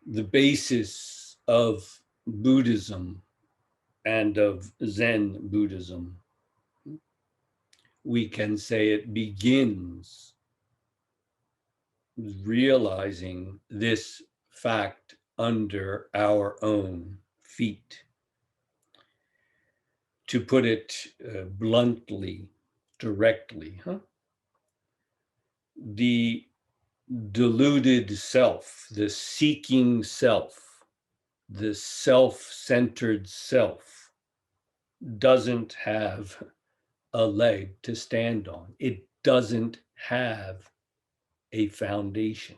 the basis of Buddhism and of Zen Buddhism, we can say it begins realizing this fact under our own feet. To put it bluntly, directly, the deluded self, the seeking self, the self-centered self doesn't have a leg to stand on. It doesn't have a foundation.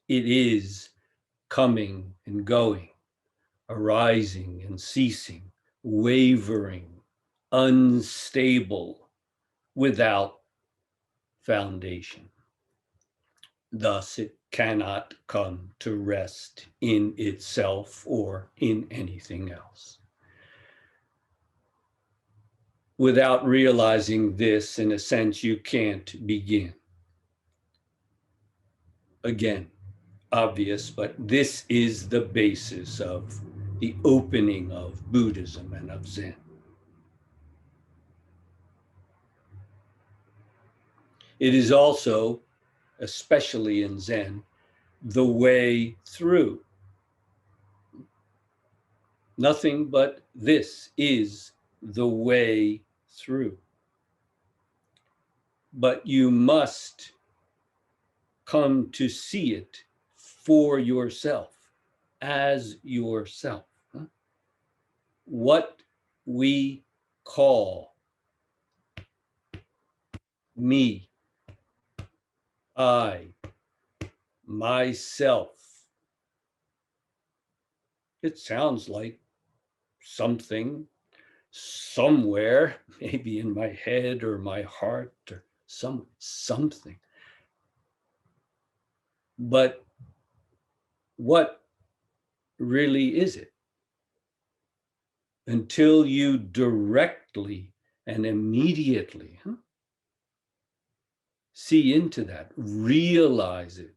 It is coming and going, arising and ceasing, wavering, unstable, without foundation. Thus, it cannot come to rest in itself or in anything else. Without realizing this, in a sense, you can't begin. Again, obvious, but this is the basis of the opening of Buddhism and of Zen. It is also, especially in Zen, the way through. Nothing but this is the way through. But you must come to see it for yourself, as yourself. What we call me, I, myself, it sounds like something somewhere, maybe in my head or my heart or something. But what really is it? Until you directly and immediately see into that, realize it.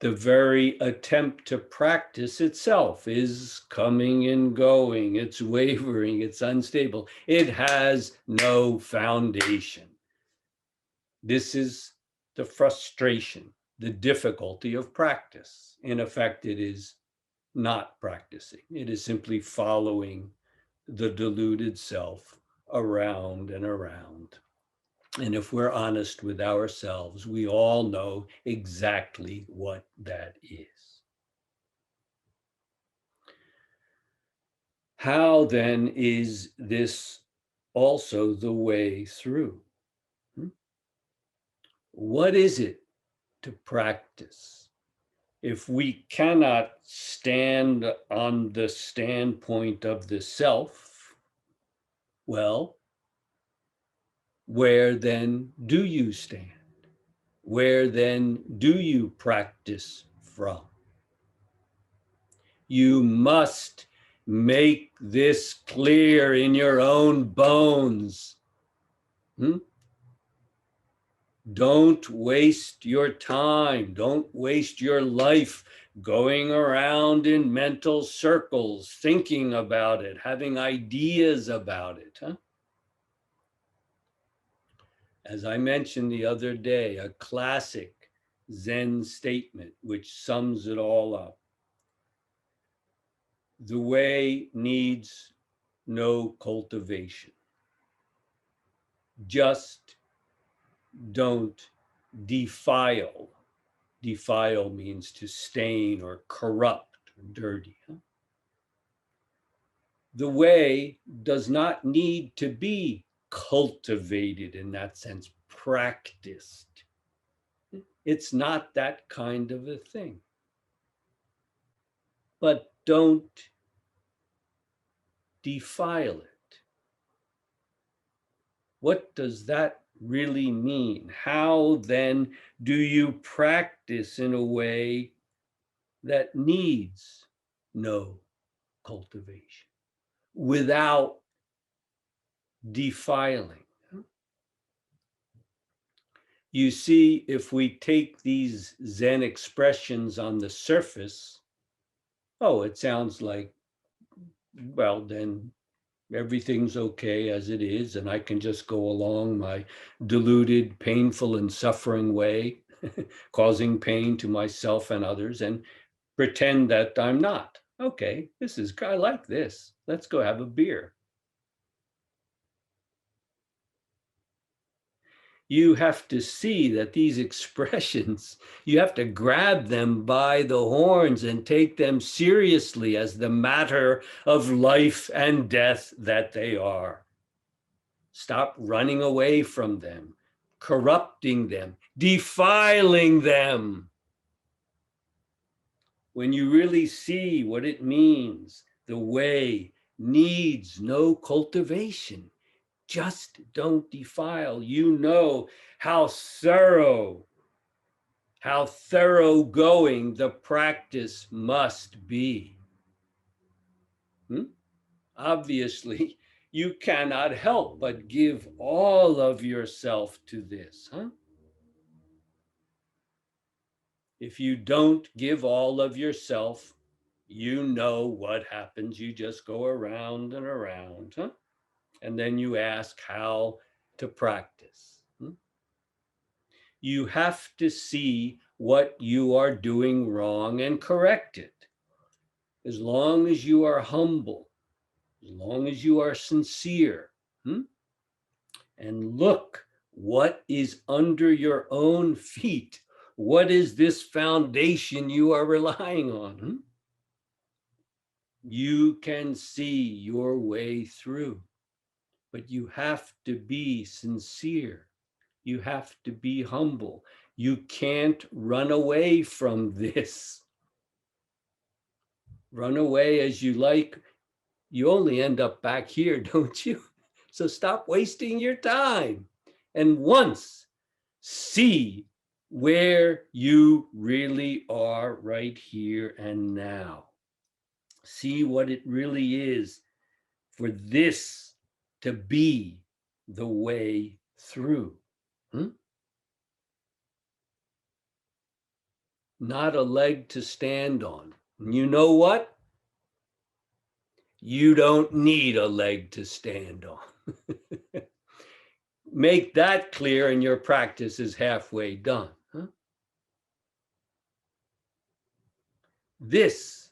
The very attempt to practice itself is coming and going, it's wavering, it's unstable. It has no foundation. This is the frustration, the difficulty of practice. In effect, it is not practicing. It is simply following the deluded self around and around. And if we're honest with ourselves, we all know exactly what that is. How then is this also the way through? What is it to practice? If we cannot stand on the standpoint of the self, well, where then do you stand? Where then do you practice from? You must make this clear in your own bones. Don't waste your time. Don't waste your life going around in mental circles, thinking about it, having ideas about it. As I mentioned the other day, a classic Zen statement which sums it all up. The way needs no cultivation. Just don't defile. Defile means to stain or corrupt or dirty. The way does not need to be cultivated in that sense, practiced. It's not that kind of a thing. But don't defile it. What does that really mean? How then do you practice in a way that needs no cultivation without defiling? You see, if we take these Zen expressions on the surface, oh, it sounds like, well, then everything's okay as it is, and I can just go along my deluded, painful, and suffering way, causing pain to myself and others, and pretend that I'm not. Okay, I like this. Let's go have a beer. You have to see that these expressions, you have to grab them by the horns and take them seriously as the matter of life and death that they are. Stop running away from them, corrupting them, defiling them. When you really see what it means, the way needs no cultivation. Just don't defile. You know how thoroughgoing the practice must be. Obviously, you cannot help but give all of yourself to this. If you don't give all of yourself, you know what happens. You just go around and around. And then you ask how to practice. You have to see what you are doing wrong and correct it. As long as you are humble, as long as you are sincere, and look what is under your own feet. What is this foundation you are relying on? You can see your way through, but you have to be sincere. You have to be humble. You can't run away from this. Run away as you like. You only end up back here, don't you? So stop wasting your time. And once see where you really are right here and now. See what it really is for this to be the way through. Not a leg to stand on. And you know what? You don't need a leg to stand on. Make that clear, and your practice is halfway done. This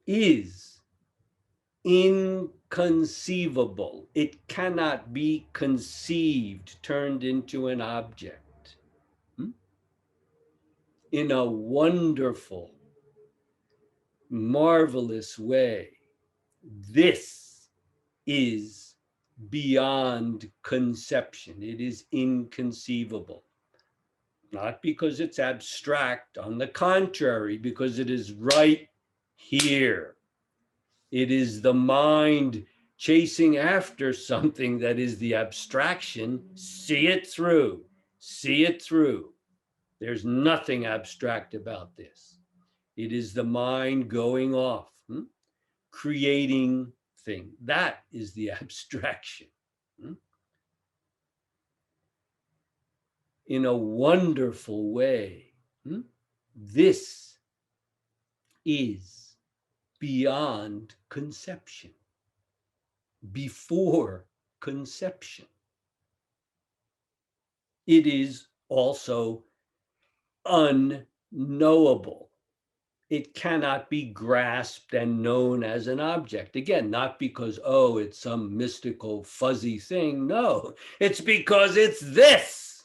is inconceivable. It cannot be conceived, turned into an object. In a wonderful, marvelous way, this is beyond conception. It is inconceivable. Not because it's abstract, on the contrary, because it is right here. It is the mind chasing after something that is the abstraction. See it through. See it through. There's nothing abstract about this. It is the mind going off, creating thing. That is the abstraction. In a wonderful way, this is beyond conception, before conception. It is also unknowable. It cannot be grasped and known as an object. Again, not because, oh, it's some mystical, fuzzy thing. No, it's because it's this.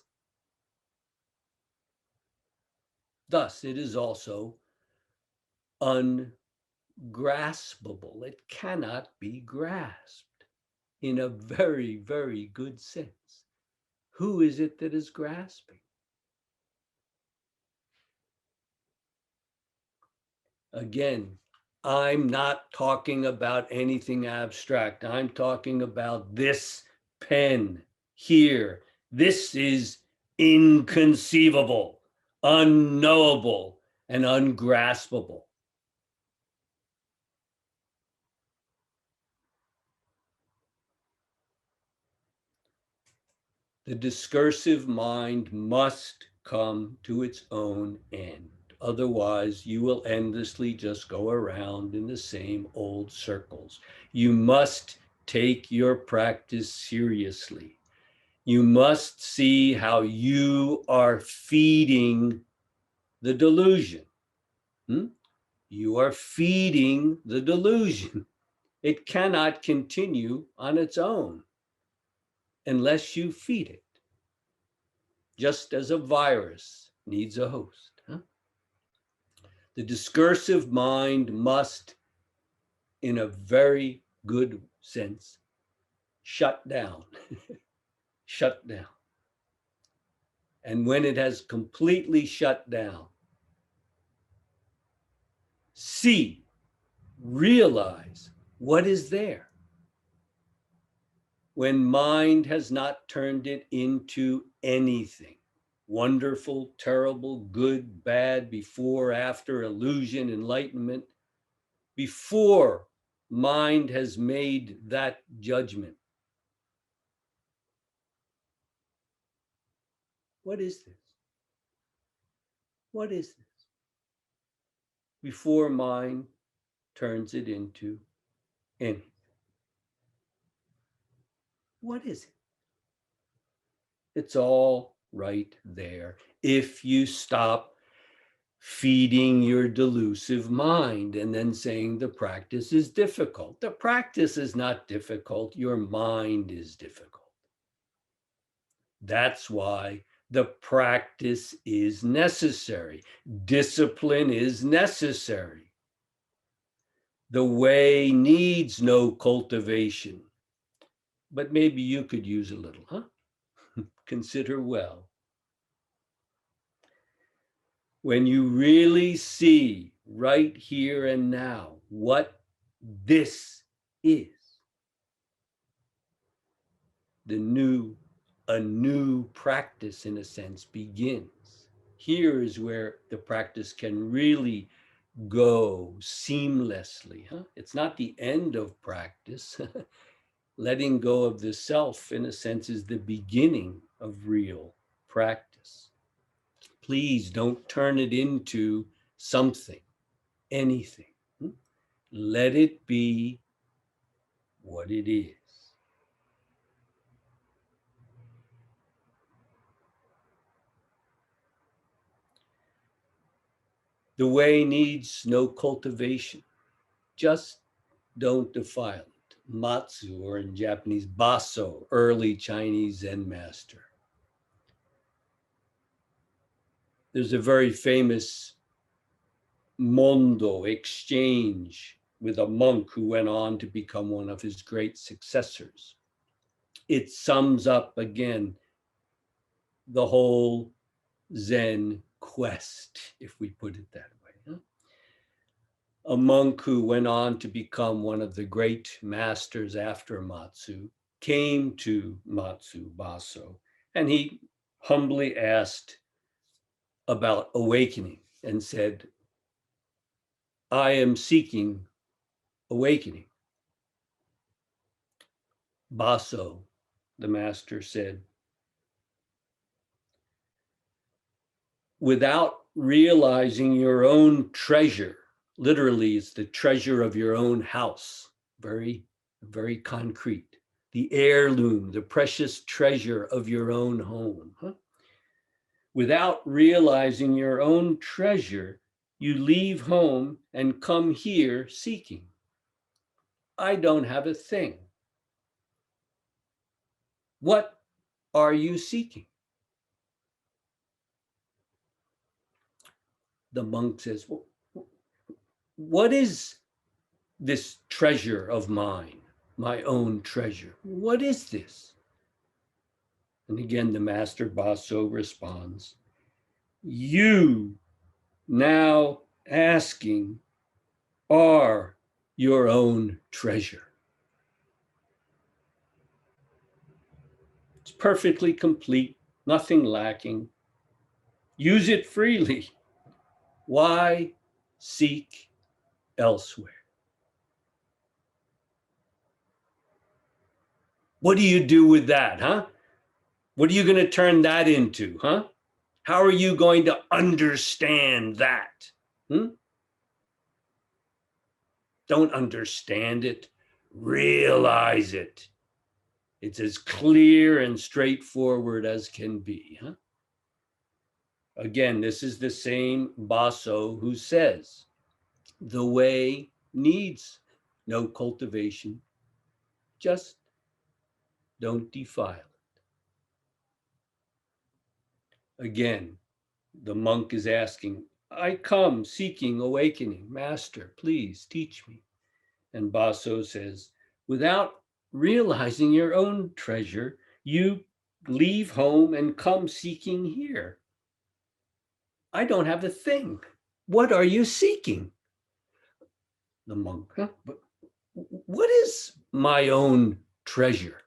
Thus, it is also ungraspable. It cannot be grasped in a very, very good sense. Who is it that is grasping? Again, I'm not talking about anything abstract. I'm talking about this pen here. This is inconceivable, unknowable, and ungraspable. The discursive mind must come to its own end. Otherwise, you will endlessly just go around in the same old circles. You must take your practice seriously. You must see how you are feeding the delusion. You are feeding the delusion. It cannot continue on its own unless you feed it, just as a virus needs a host. The discursive mind must, in a very good sense, shut down. Shut down. And when it has completely shut down, see, realize what is there. When mind has not turned it into anything, wonderful, terrible, good, bad, before, after, illusion, enlightenment, before mind has made that judgment. What is this? What is this? Before mind turns it into anything. What is it? It's all right there. If you stop feeding your delusive mind and then saying the practice is difficult. The practice is not difficult. Your mind is difficult. That's why the practice is necessary. Discipline is necessary. The way needs no cultivation. But maybe you could use a little, huh? Consider well. When you really see right here and now what this is, a new practice, in a sense, begins. Here is where the practice can really go seamlessly. It's not the end of practice. Letting go of the self, in a sense, is the beginning of real practice. Please don't turn it into something, anything. Let it be what it is. The way needs no cultivation. Just don't defile it. Matsu, or in Japanese, Baso, early Chinese Zen master. There's a very famous mondo exchange with a monk who went on to become one of his great successors. It sums up again the whole Zen quest, if we put it that way. A monk who went on to become one of the great masters after Matsu came to Matsu Baso, and he humbly asked about awakening and said, I am seeking awakening. Baso, the master, said, without realizing your own treasure, literally, it's the treasure of your own house, very, very concrete, the heirloom, the precious treasure of your own home. Without realizing your own treasure, you leave home and come here seeking. I don't have a thing. What are you seeking? The monk says, well, what is this treasure of mine, my own treasure? What is this? And again, the master Baso responds, you now asking are your own treasure. It's perfectly complete, nothing lacking. Use it freely. Why seek elsewhere? What do you do with that, huh? What are you going to turn that into, huh? How are you going to understand that? Hmm? Don't understand it, realize it. It's as clear and straightforward as can be. Huh? Again, this is the same Basso who says the way needs no cultivation, just don't defile it. Again, the monk is asking, I come seeking awakening. Master, please teach me. And Basso says, without realizing your own treasure, you leave home and come seeking here. I don't have a thing. What are you seeking? The monk, huh? But what is my own treasure?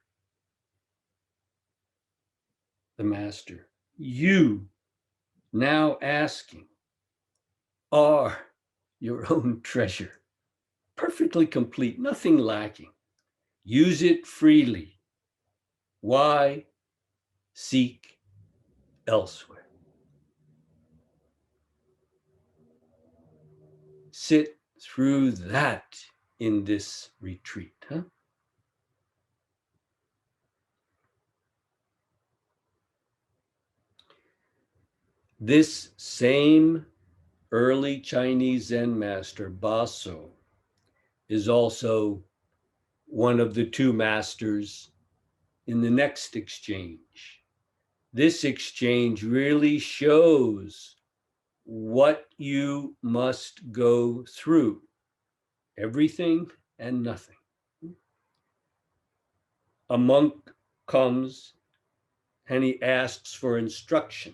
The master, you now asking are your own treasure, perfectly complete, nothing lacking. Use it freely. Why seek elsewhere? Sit through that in this retreat. Huh? This same early Chinese Zen master, Baso, is also one of the two masters in the next exchange. This exchange really shows what you must go through, everything and nothing. A monk comes and he asks for instruction.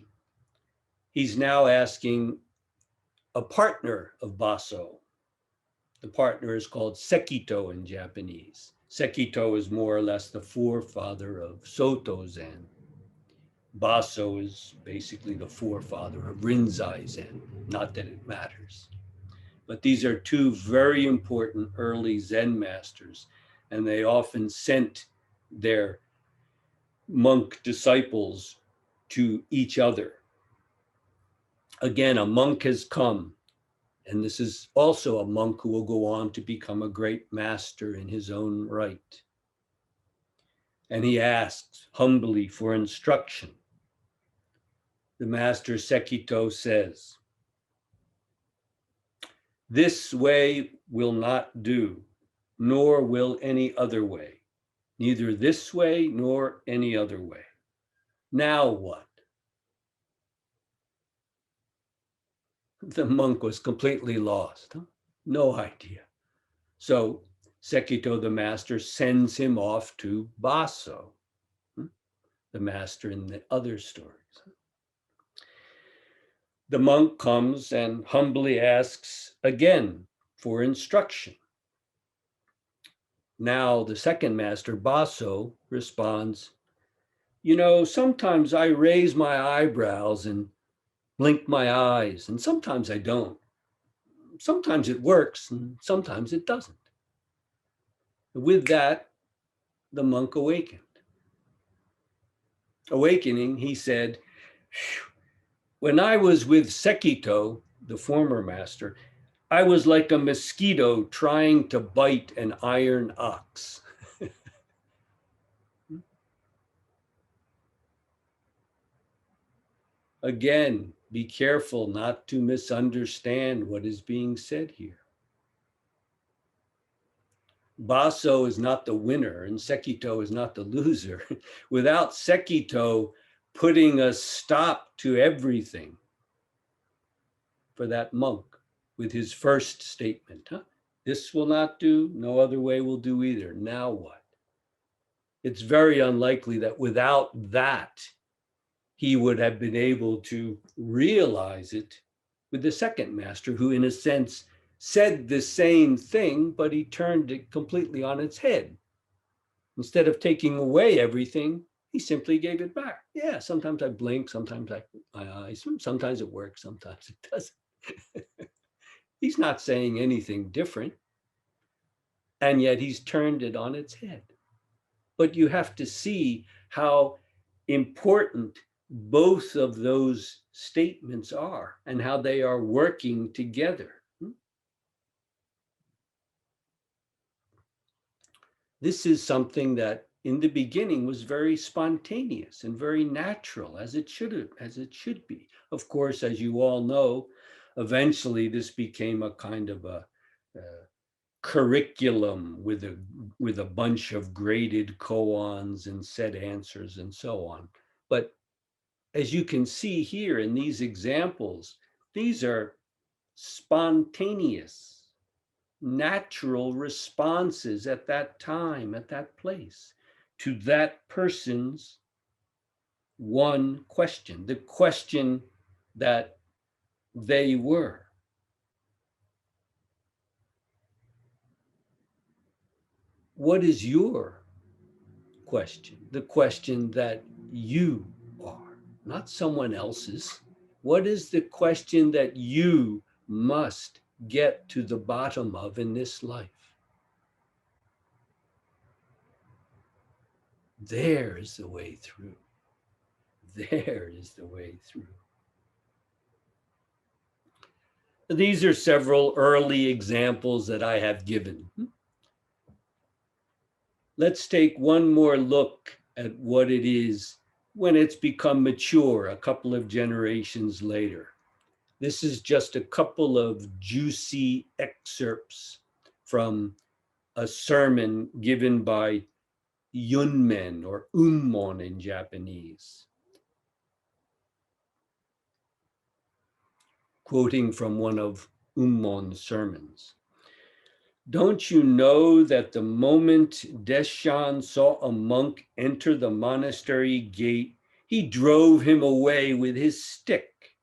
He's now asking a partner of Baso. The partner is called Sekito in Japanese. Sekito is more or less the forefather of Soto Zen. Baso is basically the forefather of Rinzai Zen, not that it matters. But these are two very important early Zen masters, and they often sent their monk disciples to each other. Again, a monk has come, and this is also a monk who will go on to become a great master in his own right. And he asks humbly for instruction. The master Sekito says, this way will not do, nor will any other way, neither this way nor any other way. Now what? The monk was completely lost. Huh? No idea. So Sekito, the master, sends him off to Baso, the master in the other stories. The monk comes and humbly asks again for instruction. Now the second master, Baso, responds, sometimes I raise my eyebrows and blink my eyes, and sometimes I don't. Sometimes it works, and sometimes it doesn't. With that, the monk awakened. Awakening, he said, when I was with Sekito, the former master, I was like a mosquito trying to bite an iron ox. Again, be careful not to misunderstand what is being said here. Baso is not the winner and Sekito is not the loser. Without Sekito putting a stop to everything for that monk with his first statement, this will not do, no other way will do either. Now what? It's very unlikely that without that, he would have been able to realize it with the second master, who, in a sense, said the same thing, but he turned it completely on its head. Instead of taking away everything, he simply gave it back. Yeah, sometimes I blink, sometimes my eyes, sometimes it works, sometimes it doesn't. He's not saying anything different, and yet he's turned it on its head. But you have to see how important both of those statements are and how they are working together. This is something that in the beginning was very spontaneous and very natural, as it should be. Of course, as you all know, eventually this became a kind of a curriculum with a bunch of graded koans and set answers and so on. But as you can see here in these examples, these are spontaneous, natural responses at that time, at that place, to that person's one question, the question that they were. What is your question? The question that you are, not someone else's. What is the question that you must get to the bottom of in this life? There is the way through. There is the way through. These are several early examples that I have given. Let's take one more look at what it is when it's become mature a couple of generations later. This is just a couple of juicy excerpts from a sermon given by Yunmen or Ummon in Japanese, quoting from one of Ummon's sermons. Don't you know that the moment Deshan saw a monk enter the monastery gate, he drove him away with his stick?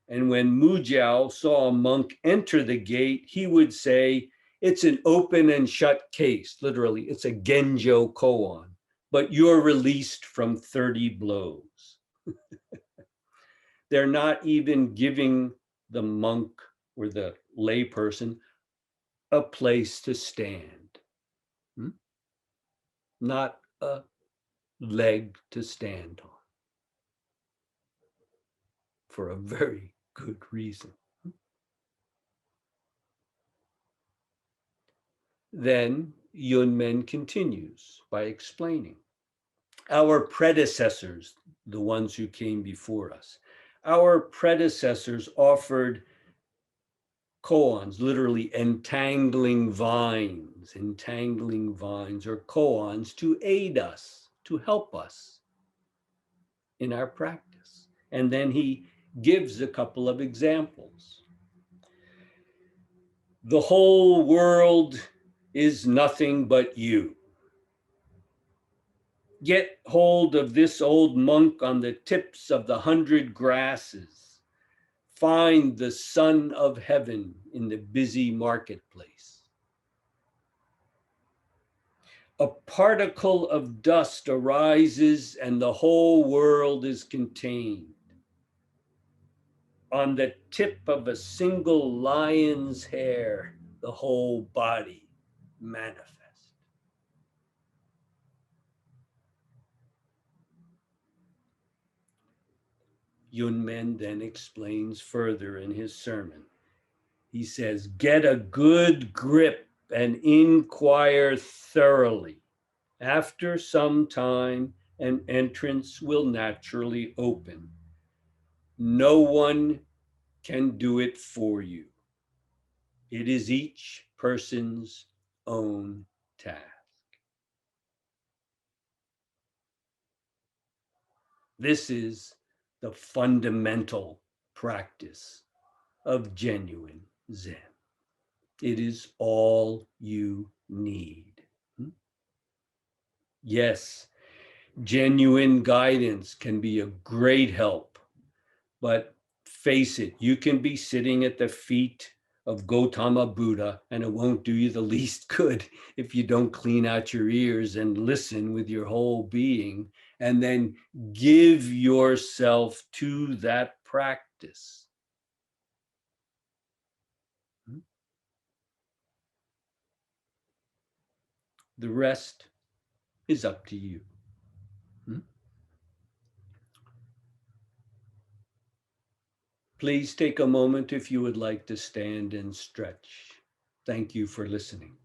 And when Mujiao saw a monk enter the gate, he would say, it's an open and shut case. Literally, it's a Genjo koan, but you're released from 30 blows. They're not even giving the monk or the layperson a place to stand, not a leg to stand on, for a very good reason. Then Yunmen continues by explaining. Our predecessors, the ones who came before us, our predecessors offered koans, literally entangling vines or koans to aid us, to help us in our practice. And then he gives a couple of examples. The whole world is nothing but you. Get hold of this old monk on the tips of the 100 grasses. Find the Son of Heaven in the busy marketplace. A particle of dust arises and the whole world is contained. On the tip of a single lion's hair, the whole body manifests. Yunmen then explains further in his sermon. He says, get a good grip and inquire thoroughly. After some time, an entrance will naturally open. No one can do it for you. It is each person's own task. This is the fundamental practice of genuine Zen. It is all you need. Yes, genuine guidance can be a great help, but face it, you can be sitting at the feet of Gautama Buddha, and it won't do you the least good if you don't clean out your ears and listen with your whole being, and then give yourself to that practice. The rest is up to you. Please take a moment if you would like to stand and stretch. Thank you for listening.